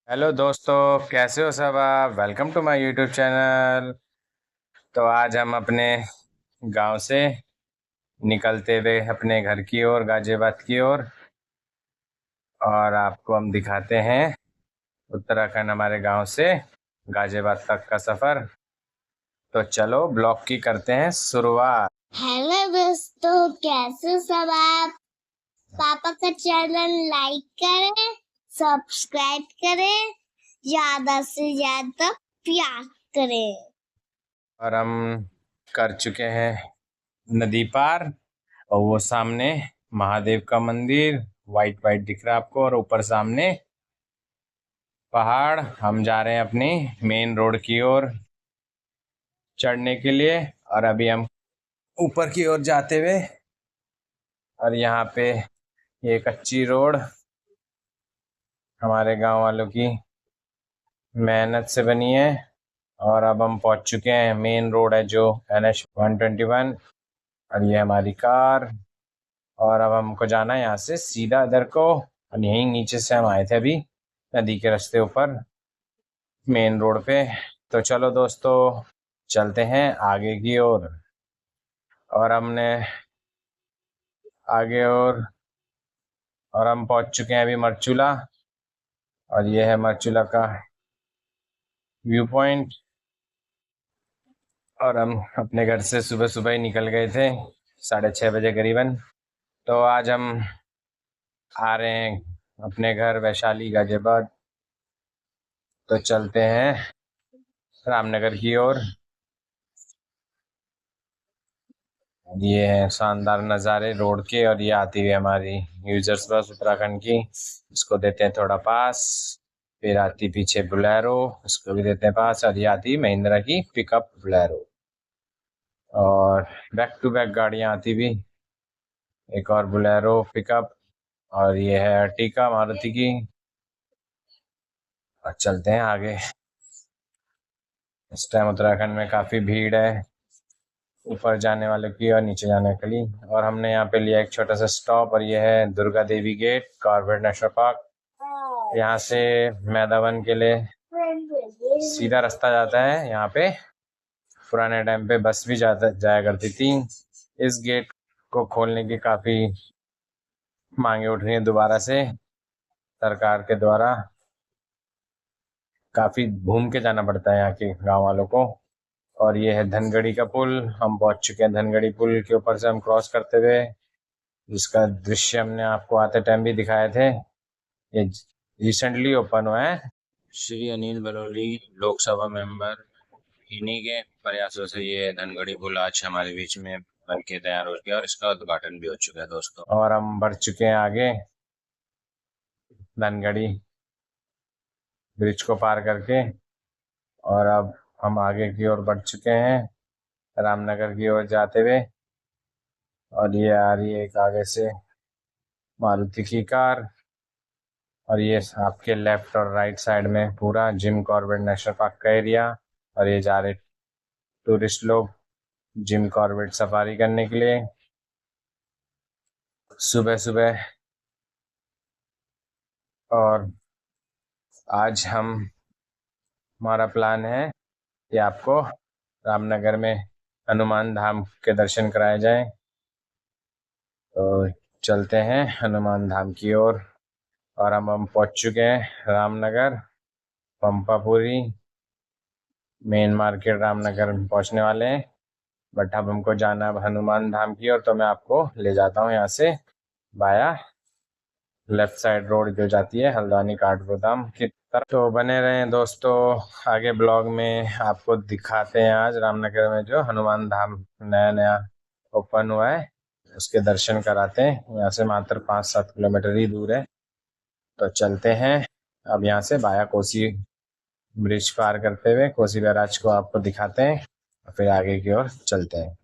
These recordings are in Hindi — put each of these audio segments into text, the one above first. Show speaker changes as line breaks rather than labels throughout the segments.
हेलो दोस्तों, कैसे हो सब आप। Welcome to my YouTube channel. तो आज हम अपने गांव से निकलते हुए अपने घर की ओर, गाजियाबाद की ओर, और आपको हम दिखाते हैं उत्तराखंड, हमारे गांव से गाजियाबाद तक का सफ़र। तो चलो ब्लॉग की करते हैं शुरुआत।
हेलो दोस्तों, कैसे हो सब आप। पापा का चैनल लाइक करें, सब्सक्राइब करें, ज्यादा से ज्यादा प्यार करें।
और हम कर चुके हैं नदी पार, और वो सामने महादेव का मंदिर वाइट वाइट दिख रहा है आपको, और ऊपर सामने पहाड़। हम जा रहे हैं अपनी मेन रोड की ओर चढ़ने के लिए, और अभी हम ऊपर की ओर जाते हुए, और यहाँ पे ये कच्ची रोड हमारे गांव वालों की मेहनत से बनी है। और अब हम पहुंच चुके हैं, मेन रोड है जो NH 121, और ये हमारी कार। और अब हमको जाना है यहाँ से सीधा इधर को, और यहीं नीचे से हम आए थे अभी नदी के रास्ते ऊपर मेन रोड पे। तो चलो दोस्तों, चलते हैं आगे की ओर। और हमने आगे और हम पहुंच चुके हैं अभी मरचूला, और ये है मरचूला का व्यू पॉइंट। और हम अपने घर से सुबह सुबह ही निकल गए थे, 6:30 बजे करीबन। तो आज हम आ रहे हैं अपने घर वैशाली गाजियाबाद। तो चलते हैं रामनगर की ओर। ये है शानदार नज़ारे रोड के, और ये आती हुई हमारी यूजर्स बस उत्तराखंड की, इसको देते हैं थोड़ा पास। फिर आती पीछे बुलेरो, इसको भी देते हैं पास। और ये आती महिंद्रा की पिकअप बुलेरो, और बैक टू बैक गाड़ियाँ आती भी, एक और बुलेरो पिकअप, और ये है अर्टिका मारुति की। और चलते हैं आगे। इस टाइम उत्तराखंड में काफ़ी भीड़ है, ऊपर जाने वालों की और नीचे जाने के लिए। और हमने यहाँ पे लिया एक छोटा सा स्टॉप, और ये है Durga Devi gate Corbett national park. यहाँ से मैदावन के लिए सीधा रास्ता जाता है। यहाँ पे पुराने टाइम पे बस भी जाया करती थी। इस गेट को खोलने की काफ़ी मांगे उठ रही हैं दोबारा से सरकार के द्वारा। काफ़ी घूम के जाना पड़ता है यहाँ के गांव वालों को। और ये है धनगढ़ी का पुल, हम पहुंच चुके हैं धनगढ़ी पुल के ऊपर से हम क्रॉस करते हुए, जिसका दृश्य हमने आपको आते टाइम भी दिखाए थे। ये रिसेंटली ओपन हुआ है। श्री अनिल बलौली लोकसभा मेंबर, इन्हीं के प्रयासों से ये धनगढ़ी पुल आज हमारे बीच में बन के तैयार हो गया, और इसका उद्घाटन भी हो चुका है दोस्तों। और हम बढ़ चुके हैं आगे धनगढ़ी ब्रिज को पार करके, और अब हम आगे की ओर बढ़ चुके हैं रामनगर की ओर जाते हुए। और ये आ रही है एक आगे से मारुति की कार, और ये आपके लेफ्ट और राइट साइड में पूरा जिम कॉर्बेट नेशनल पार्क का एरिया। और ये जा रहे टूरिस्ट लोग जिम कॉर्बेट सफारी करने के लिए सुबह सुबह। और आज हमारा प्लान है कि आपको रामनगर में हनुमान धाम के दर्शन कराए जाएं। तो चलते हैं हनुमान धाम की ओर। और हम पहुंच चुके हैं रामनगर पंपापुरी मेन मार्केट रामनगर में पहुंचने वाले हैं। बट अब हमको जाना है हनुमान धाम की ओर, तो मैं आपको ले जाता हूँ यहाँ से बाया लेफ्ट साइड रोड जो जाती है हल्द्वानी काठगोदाम की तरफ। तो बने रहें दोस्तों, आगे ब्लॉग में आपको दिखाते हैं आज रामनगर में जो हनुमान धाम नया नया ओपन हुआ है, उसके दर्शन कराते हैं। यहाँ से मात्र 5-7 किलोमीटर ही दूर है। तो चलते हैं अब यहाँ से बाया कोसी ब्रिज पार करते हुए कोसी बैराज को आपको दिखाते हैं, और फिर आगे की ओर चलते हैं।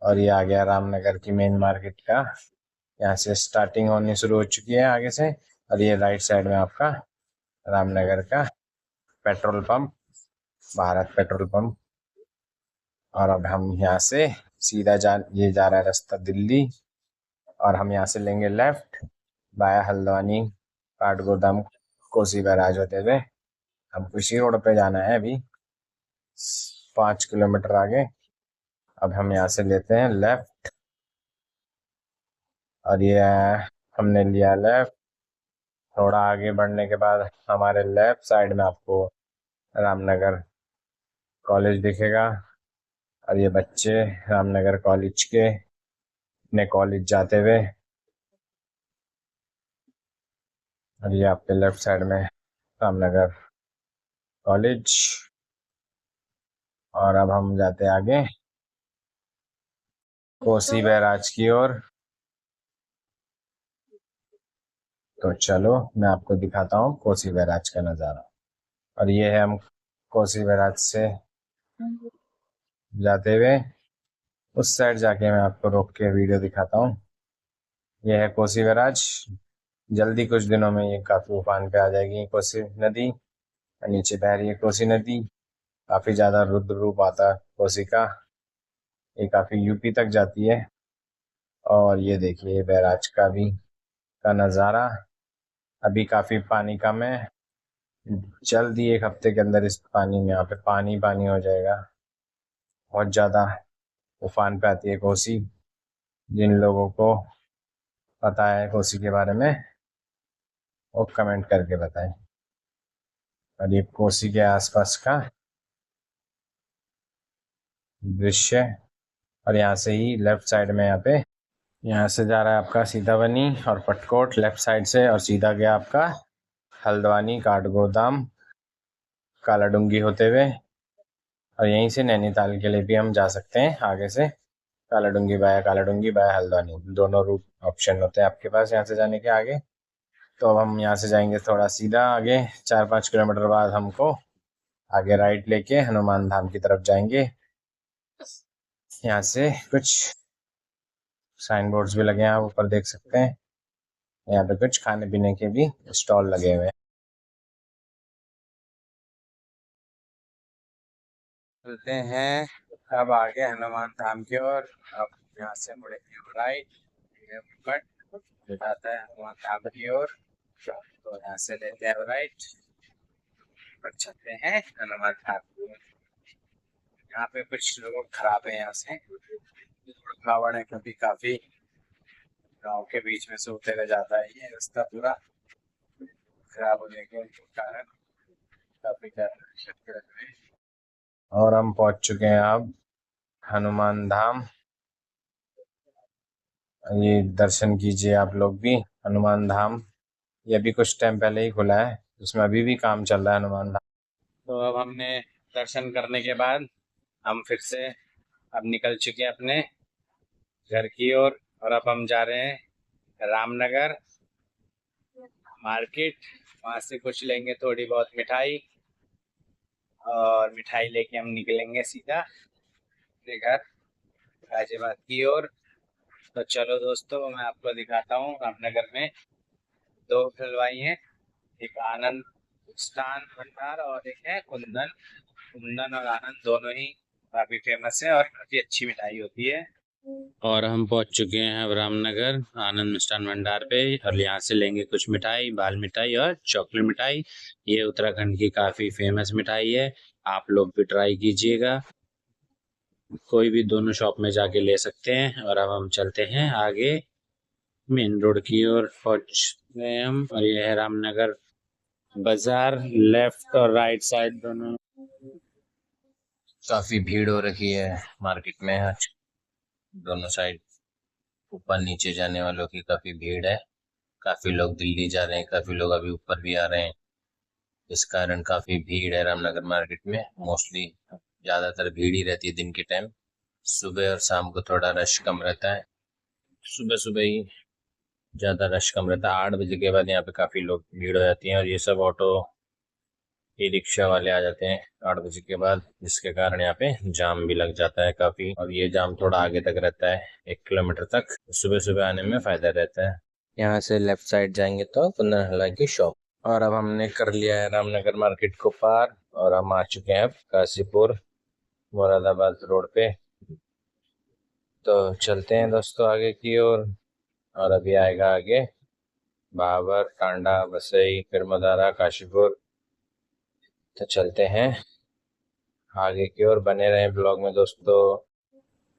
और ये आ गया रामनगर की मेन मार्केट का, यहाँ से स्टार्टिंग होनी शुरू हो चुकी है आगे से। और ये राइट साइड में आपका रामनगर का petrol pump, Bharat petrol pump. और अब हम यहाँ से सीधा ये जा रहा है रास्ता दिल्ली, और हम यहाँ से लेंगे लेफ्ट बाया हल्द्वानी काठगोदाम कोसी बैराज होते हुए हमको इसी रोड पे जाना है। अभी 5 किलोमीटर आगे। अब हम यहाँ से लेते हैं लेफ्ट, और ये हमने लिया लेफ्ट। थोड़ा आगे बढ़ने के बाद हमारे लेफ्ट साइड में आपको रामनगर कॉलेज दिखेगा, और ये बच्चे रामनगर कॉलेज के अपने कॉलेज जाते हुए, और ये आपके लेफ्ट साइड में रामनगर कॉलेज। और अब हम जाते हैं आगे कोसी बैराज की ओर। तो चलो मैं आपको दिखाता हूँ कोसी बैराज का नज़ारा। और ये है हम कोसी बैराज से जाते हुए, उस साइड जाके मैं आपको रोक के वीडियो दिखाता हूँ। ये है कोसी बैराज। जल्दी कुछ दिनों में ये काफ़ी उफान पे आ जाएगी कोसी नदी, और नीचे बह रही है कोसी नदी। काफ़ी ज़्यादा रुद्र रूप आता है कोसी का, ये काफ़ी यूपी तक जाती है। और ये देखिए बैराज का भी का नज़ारा। अभी काफ़ी पानी कम है, जल्दी 1 हफ्ते के अंदर इस पानी में यहाँ पे पानी पानी हो जाएगा। बहुत ज़्यादा उफान पे आती है कोसी। जिन लोगों को पता है कोसी के बारे में वो कमेंट करके बताएं। और ये कोसी के आसपास का दृश्य। और यहाँ से ही लेफ्ट साइड में यहाँ से जा रहा है आपका सीताबनी और पटकोट लेफ्ट साइड से, और सीधा गया आपका हल्द्वानी, काठगोदाम, कालाडूंगी होते हुए। और यहीं से नैनीताल के लिए भी हम जा सकते हैं आगे से, कालाडूंगी बाया हल्द्वानी, दोनों रूट ऑप्शन होते हैं आपके पास यहाँ से जाने के आगे। तो अब हम यहाँ से जाएंगे थोड़ा सीधा आगे, 4-5 किलोमीटर बाद हमको आगे राइट लेके हनुमान धाम की तरफ जाएंगे। यहाँ से कुछ साइन बोर्ड्स भी लगे हैं, आप ऊपर देख सकते हैं। यहाँ पे कुछ खाने पीने के भी स्टॉल लगे हुए हैं। चलते हैं अब आगे हनुमान धाम की ओर। अब यहाँ से मुड़ेंगे राइट, कट जाता है हनुमान धाम की ओर। तो यहाँ से लेते हैं राइट और चलते हैं हनुमान धाम की ओर। यहाँ पे कुछ लोग खराब है, यहाँ से रुकावट है क्योंकि काफी गांव के बीच में से होते रह जाता है ये रास्ता पूरा खराब होने के कारण काफी ज्यादा। और हम पहुंच चुके हैं अब हनुमान धाम। ये दर्शन कीजिए आप लोग भी हनुमान धाम। ये अभी कुछ टाइम पहले ही खुला है, उसमें अभी भी काम चल रहा है हनुमान धाम। तो अब हमने दर्शन करने के बाद हम फिर से अब निकल चुके हैं अपने घर की ओर। और अब हम जा रहे हैं रामनगर मार्केट। वहाँ से कुछ लेंगे थोड़ी बहुत मिठाई, और मिठाई लेके हम निकलेंगे सीधा अपने घर गाजियाबाद की ओर। तो चलो दोस्तों मैं आपको दिखाता हूँ रामनगर में 2 हलवाई हैं, एक आनंद मिष्ठान भंडार और एक है कुंदन। कुंदन और आनंद दोनों ही काफी फेमस है और काफी अच्छी मिठाई होती है। और हम पहुंच चुके हैं अब रामनगर आनंद मिष्ठान भंडार पे, और यहाँ से लेंगे कुछ मिठाई, बाल मिठाई और चॉकलेट मिठाई। ये उत्तराखंड की काफी फेमस मिठाई है, आप लोग भी ट्राई कीजिएगा। कोई भी दोनों शॉप में जाके ले सकते हैं। और अब हम चलते हैं आगे मेन रोड की ओर पहुंच गए हम, और ये है रामनगर बाजार। लेफ्ट और राइट साइड दोनों काफी भीड़ हो रखी है मार्केट में आज। दोनों साइड ऊपर नीचे जाने वालों की काफी भीड़ है। काफी लोग दिल्ली जा रहे हैं, काफी लोग अभी ऊपर भी आ रहे हैं। इस कारण काफी भीड़ है रामनगर मार्केट में। मोस्टली ज्यादातर भीड़ ही रहती है दिन के टाइम। सुबह और शाम को थोड़ा रश कम रहता है। सुबह सुबह ही ज्यादा रश कम रहता है। 8 बजे के बाद यहाँ पे काफी लोग भीड़ हो जाती है, और ये सब ऑटो ई रिक्शा वाले आ जाते हैं 8 बजे के बाद, जिसके कारण यहाँ पे जाम भी लग जाता है काफी। और ये जाम थोड़ा आगे तक रहता है 1 किलोमीटर तक। सुबह सुबह आने में फायदा रहता है। यहाँ से लेफ्ट साइड जाएंगे तो कुंदन हलवाई की शॉप। और अब हमने कर लिया है रामनगर मार्केट को पार, और हम आ चुके हैं अब काशीपुर मुरादाबाद रोड पे। तो चलते हैं दोस्तों आगे की ओर। और अभी आएगा आगे भाबर, टांडा, वसई, फिर मदारा, काशीपुर। तो चलते हैं आगे की ओर, बने रहे ब्लॉग में दोस्तों।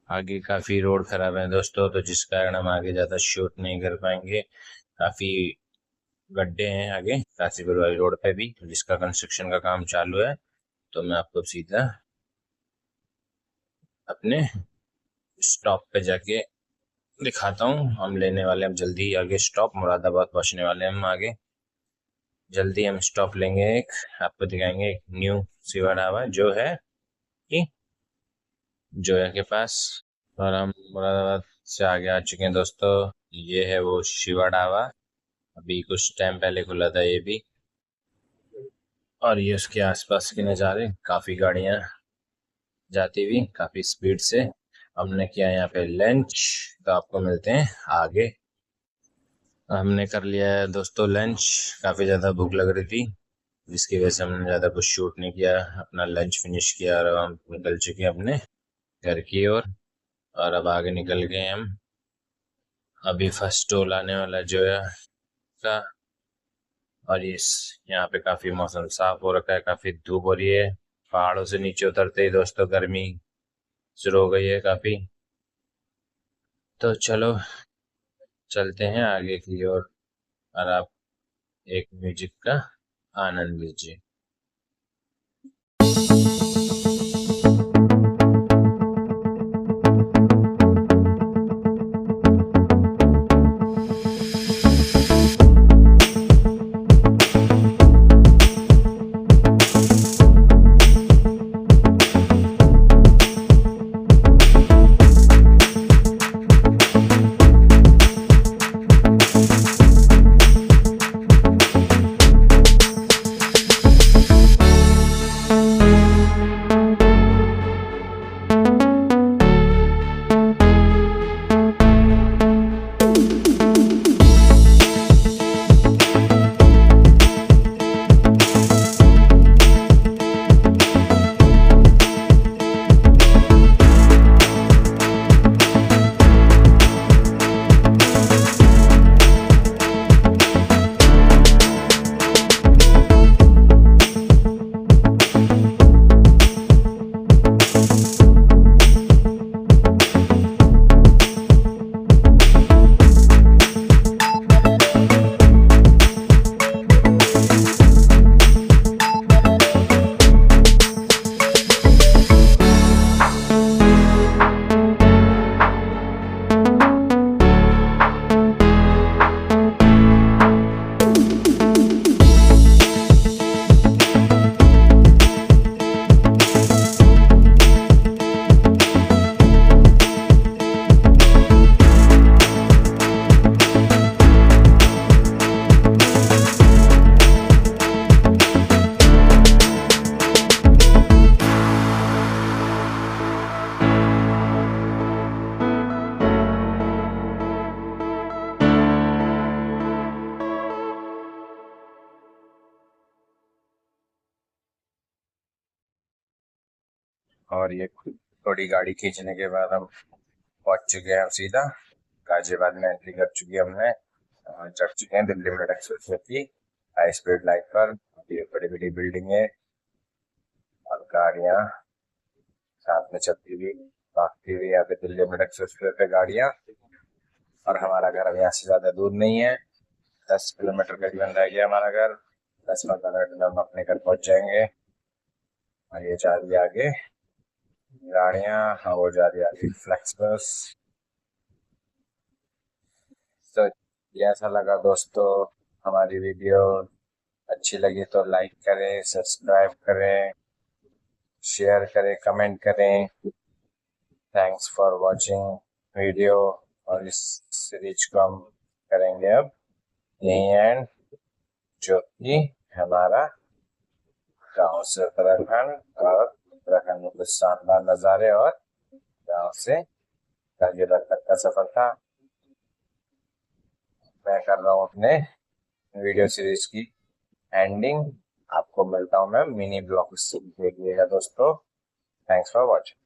आगे काफी रोड खराब है दोस्तों, तो जिस कारण हम आगे ज्यादा शूट नहीं कर पाएंगे। काफी गड्ढे हैं आगे काशीपुर वाली रोड पे भी, जिसका कंस्ट्रक्शन का काम चालू है। तो मैं आपको सीधा अपने स्टॉप पे जाके दिखाता हूँ। हम लेने वाले हम जल्दी आगे स्टॉप, मुरादाबाद पहुंचने वाले हम आगे। जल्दी हम स्टॉप लेंगे, एक आपको दिखाएंगे एक न्यू शिवा ढाबा जो है कि जोया के पास। और हम मुरादाबाद से आगे आ चुके हैं दोस्तों। ये है वो शिवा ढाबा, अभी कुछ टाइम पहले खुला था ये भी। और ये उसके आसपास के नज़ारे, काफ़ी गाड़ियाँ जाती हुई काफ़ी स्पीड से। हमने किया यहाँ पे लंच, तो आपको मिलते हैं आगे। हमने कर लिया है दोस्तों लंच, काफ़ी ज़्यादा भूख लग रही थी, जिसकी वजह से हमने ज़्यादा कुछ शूट नहीं किया। अपना लंच फिनिश किया और हम निकल चुके हैं अपने घर की ओर। और अब आगे निकल गए हम। अभी फर्स्ट टोल आने वाला जोया का। और इस यहाँ पे काफ़ी मौसम साफ हो रखा है, काफ़ी धूप हो रही है। पहाड़ों से नीचे उतरते ही दोस्तों गर्मी शुरू हो गई है काफ़ी। तो चलो चलते हैं आगे की ओर, और आप एक म्यूजिक का आनंद लीजिए। और ये थोड़ी गाड़ी खींचने के बाद हम पहुंच चुके हैं सीधा गाजियाबाद में। एंट्री कर चुकी है हमने, चढ़ चुके हैं दिल्ली मेरठ एक्सप्रेस की हाई स्पीड लाइन पर। ये बड़ी बड़ी बिल्डिंग है और गाड़ियाँ साथ में चलती हुई भागती हुई यहाँ पे दिल्ली मेरठ एक्सप्रेस पे गाड़ियाँ। और हमारा घर अब यहाँ से ज़्यादा दूर नहीं है, 10 किलोमीटर करीबन रह गया हमारा घर। 10-15 मिनट में हम अपने घर पहुंच जाएंगे। और ये जा रही है आगे गाड़ियाँ, हाँ वो जा रही है आगे फ्लेक्स बस। तो कैसा लगा दोस्तों हमारी वीडियो? अच्छी लगी तो लाइक करें, सब्सक्राइब करें, शेयर करें, कमेंट करें। Thanks for watching video. और इस सीरीज को हम करेंगे अब यहीं एंड, जो कि हमारा गांव से उत्तराखंड, और उत्तराखंड में कुछ शानदार नज़ारे, और गांव से गाजियाबाद तक का सफर था। मैं कर रहा हूँ अपने वीडियो सीरीज की एंडिंग। आपको मिलता हूँ मैं मिनी ब्लॉग से, देखिएगा दोस्तों। Thanks for watching.